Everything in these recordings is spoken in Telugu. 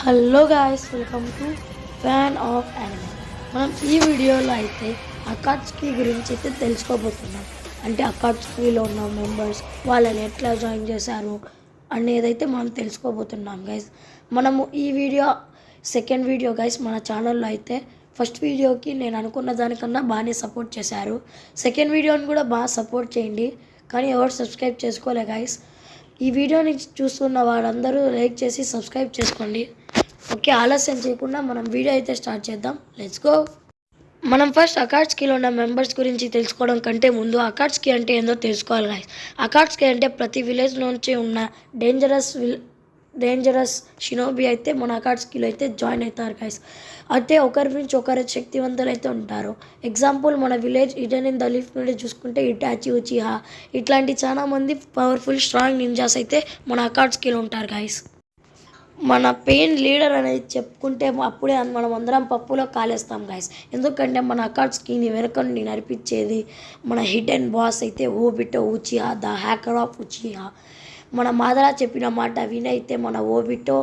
Hello guys, welcome to fan of anime. మనం ఈ వీడియోలో అయితే అకాట్సుకి గురించి అయితే తెలుసుకోబోతున్నాం. అంటే అకాట్సుకిలో ఉన్న మెంబర్స్ వాళ్ళని ఎట్లా జాయిన్ చేశారు అనేదైతే మనం తెలుసుకోబోతున్నాం గైస్. మనము ఈ వీడియో సెకండ్ వీడియో గైస్ మన ఛానల్లో అయితే ఫస్ట్ వీడియోకి నేను అనుకున్న దానికన్నా బాగానే సపోర్ట్ చేశారు. సెకండ్ వీడియోని కూడా బాగా సపోర్ట్ చేయండి, కానీ ఎవరు సబ్స్క్రైబ్ చేసుకోలే గైస్. ఈ వీడియోని చూస్తున్న వారందరూ లైక్ చేసి సబ్స్క్రైబ్ చేసుకోండి. ఓకే, ఆలస్యం చేయకుండా మనం వీడియో అయితే స్టార్ట్ చేద్దాం. Let's go. మనం ఫస్ట్ అకాట్సుకిలో ఉన్న మెంబర్స్ గురించి తెలుసుకోవడం కంటే ముందు అకాట్సుకి అంటే ఏందో తెలుసుకోవాలి గైస్. అకాట్సుకి అంటే ప్రతి విలేజ్ నుంచి ఉన్న డేంజరస్ షినోబి అయితే మన అకాట్సుకిలో అయితే జాయిన్ అవుతారు గైస్. అయితే ఒకరి నుంచి ఒకరు శక్తివంతులు అయితే ఉంటారు. ఎగ్జాంపుల్ మన village Eden in the leaf నుండి చూసుకుంటే ఇటాచి, ఉచిహా ఇట్లాంటి చాలా మంది పవర్ఫుల్ స్ట్రాంగ్ నింజాస్ అయితే మన అకాట్సుకిలో ఉంటారు గైస్. మన పెయిన్ లీడర్ అనేది చెప్పుకుంటే అప్పుడే మనం అందరం పప్పులో కాలేస్తాం గైస్. ఎందుకంటే మన అకాట్సుకిని వెనక నుండి నడిపించేది మన హిడెన్ బాస్ అయితే Obito Uchiha, the hacker of Uchiha. మన మాదరా చెప్పిన మాట వినైతే మన ఓబిటో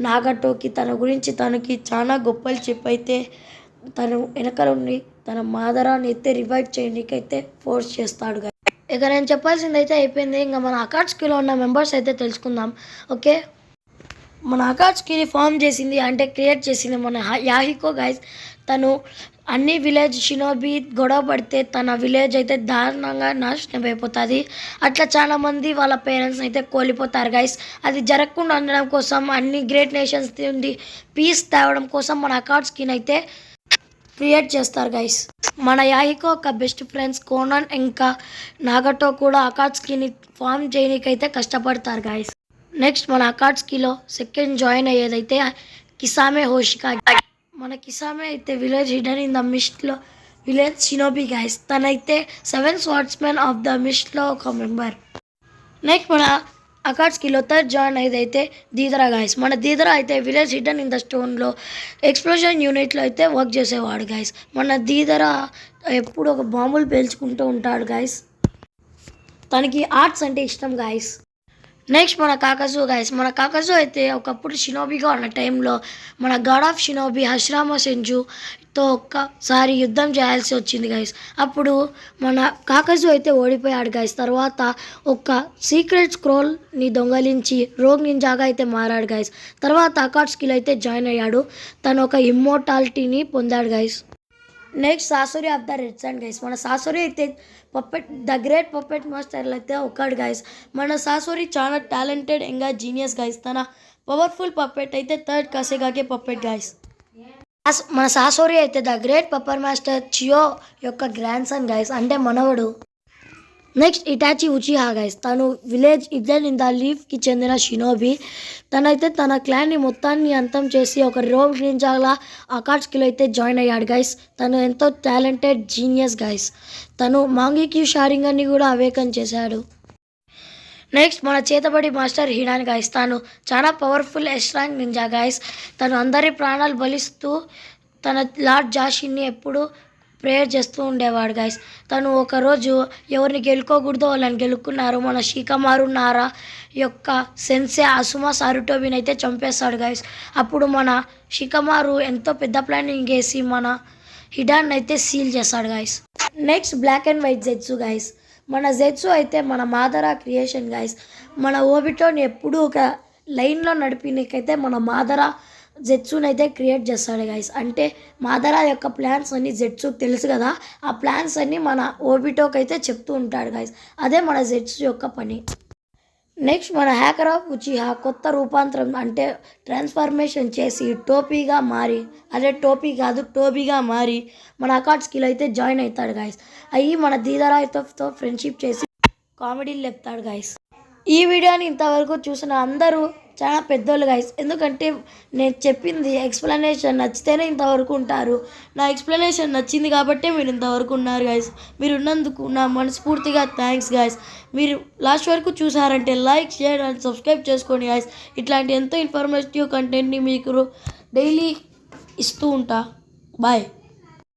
నాగటోకి తన గురించి తనకి చాలా గొప్పలు చెప్పైతే తను వెనక నుండి తన మాదరాని అయితే రివైవ్ చేయడానికైతే ఫోర్స్ చేస్తాడు గైస్. ఇక నేను చెప్పాల్సింది అయితే అయిపోయింది. ఇంకా మన అకాట్సుకిలో ఉన్న మెంబర్స్ అయితే తెలుసుకుందాం. ఓకే, మన అకాట్సుకిని ఫామ్ చేసింది అంటే క్రియేట్ చేసింది మన యాహికో గైస్. తను అన్ని విలేజ్ షినోబి గొడవ పడితే తన విలేజ్ అయితే దారుణంగా నాశనం అయిపోతుంది. అట్లా చాలామంది వాళ్ళ పేరెంట్స్ని అయితే కోల్పోతారు గైస్. అది జరగకుండా ఉండడం కోసం అన్ని గ్రేట్ నేషన్స్ నుండి పీస్ తేవడం కోసం మన అకాట్సుకిని అయితే క్రియేట్ చేస్తారు గైస్. మన యాహికో ఒక బెస్ట్ ఫ్రెండ్స్ కోనాన్ ఇంకా నాగటో కూడా అకాట్సుకిని ఫామ్ చేయడానికైతే కష్టపడతారు గైస్. నెక్స్ట్ మన అకాట్సుకిలో సెకండ్ జాయిన్ అయ్యేదైతే కిసామే హోషికా. మన కిసామే అయితే విలేజ్ హిడెన్ ఇన్ ద మిస్ట్లో విలేజ్ షినోబి గైస్. తనైతే 7 స్వార్డ్స్మెన్ ఆఫ్ ద మిస్ట్లో ఒక మెంబర్. నెక్స్ట్ మన అకాట్సుకిలో థర్డ్ జాయిన్ అయ్యేదైతే దీదరా గైస్. మన దీదరా అయితే విలేజ్ హిడెన్ ఇన్ ద స్టోన్లో ఎక్స్ప్లోజన్ యూనిట్లో అయితే వర్క్ చేసేవాడు గైస్. మన దీదరా ఎప్పుడు ఒక బాంబులు పేల్చుకుంటూ ఉంటాడు గైస్. తనకి ఆర్ట్స్ అంటే ఇష్టం గైస్. నెక్స్ట్ మన కాకజు గైస్. మన కాకజు అయితే ఒకప్పుడు షినోబిగా ఉన్న టైంలో మన గాడ్ ఆఫ్ షినోబి హషిరామా సెంజుతో ఒక్కసారి యుద్ధం చేయాల్సి వచ్చింది గైస్. అప్పుడు మన కాకజు అయితే ఓడిపోయాడు గైస్. తర్వాత ఒక సీక్రెట్ స్క్రోల్ని దొంగలించి రోగ్ నింజాగా అయితే మారాడు గైస్. తర్వాత అకాట్సుకిలో అయితే జాయిన్ అయ్యాడు. తను ఒక ఇమ్మోర్టాలిటీని పొందాడు guys. Next Sasori of the red sun guys. మన సాసోరి అయితే ద గ్రేట్ పప్పెట్ మాస్టర్లు అయితే ఒకడు గైస్. మన సాసోరి చాలా టాలెంటెడ్ ఇంకా జీనియస్ గైస్. తన పవర్ఫుల్ పప్పెట్ అయితే థర్డ్ కసేగాకే పప్పెట్ గైస్. మన సాసోరి అయితే ద గ్రేట్ పప్పర్ మాస్టర్ చియో యొక్క గ్రాండ్ సన్ గైస్, అంటే మనవడు. Next Hitachi ఉచిహా guys. తను విలేజ్ ఇడెన్ ఇన్ ద లీఫ్కి చెందిన షినోబి. తనైతే తన క్లాన్ని మొత్తాన్ని అంతం చేసి ఒక రోగ్ నింజాలా అకాట్సుకిలో అయితే జాయిన్ అయ్యాడు గైస్. తను ఎంతో టాలెంటెడ్ జీనియస్ గైస్. తను మాంగిక్యూ షారింగన్ని కూడా అవేకన్ చేశాడు. నెక్స్ట్ మన చేతబడి మాస్టర్ హిడాన్ గైస్. తను చాలా పవర్ఫుల్ స్ట్రాంగ్ నింజా గైస్. తను అందరి ప్రాణాలు బలిస్తూ తన లార్డ్ జాషిన్ని ఎప్పుడు ప్రేయర్ చేస్తూ ఉండేవాడు గైస్. తను ఒకరోజు ఎవరిని గెలుకోకూడదో వాళ్ళని గెలుక్కున్నారు. మన షికమారు నారా యొక్క సెన్సే అసుమా సారుటోబిని అయితే చంపేస్తాడు గైస్. అప్పుడు మన షికమారు ఎంతో పెద్ద ప్లానింగ్ వేసి మన హిడాన్ అయితే సీల్ చేస్తాడు guys. Next black and white Zetsu guys. మన జెట్సు అయితే మన మాదరా క్రియేషన్ గైస్. మన ఓబిటోని ఎప్పుడూ ఒక లైన్లో నడిపినకైతే మన మాదరా జెట్సుని అయితే క్రియేట్ చేస్తాడు గైస్. అంటే మాదరా యొక్క ప్లాన్స్ అన్ని జెట్సుకి తెలుసు కదా, ఆ ప్లాన్స్ అన్ని మన ఓబిటోకి అయితే చెప్తూ ఉంటాడు గైస్. అదే మన జెట్సు యొక్క పని. నెక్స్ట్ మన హ్యాకర్ ఆఫ్ ఉచిహా కొత్త రూపాంతరం అంటే ట్రాన్స్ఫర్మేషన్ చేసి టోపీగా మారి, అదే టోపీ కాదు టోబీగా మారి మన అకాట్సుకిలో అయితే జాయిన్ అవుతాడు గైస్. అయ్యి మన దీదరాయ్తో ఫ్రెండ్షిప్ చేసి కామెడీలు చెప్తాడు గైస్. ఈ వీడియోని ఇంతవరకు చూసిన అందరూ చాలా పెద్దోళ్ళు గైస్. ఎందుకంటే నేను చెప్పింది ఎక్స్ప్లెనేషన్ నచ్చితేనే ఇంతవరకు ఉంటారు. నా ఎక్స్ప్లెనేషన్ నచ్చింది కాబట్టే మీరు ఇంతవరకు ఉన్నారు గైస్. మీరు ఉన్నందుకు నా మనస్ఫూర్తిగా థ్యాంక్స్ గైస్. మీరు లాస్ట్ వరకు చూసారంటే లైక్, షేర్ అండ్ సబ్స్క్రైబ్ చేసుకోండి గైస్. ఇట్లాంటి ఎంతో ఇన్ఫర్మేటివ్ కంటెంట్ని మీకు డైలీ ఇస్తూ ఉంటా. బాయ్.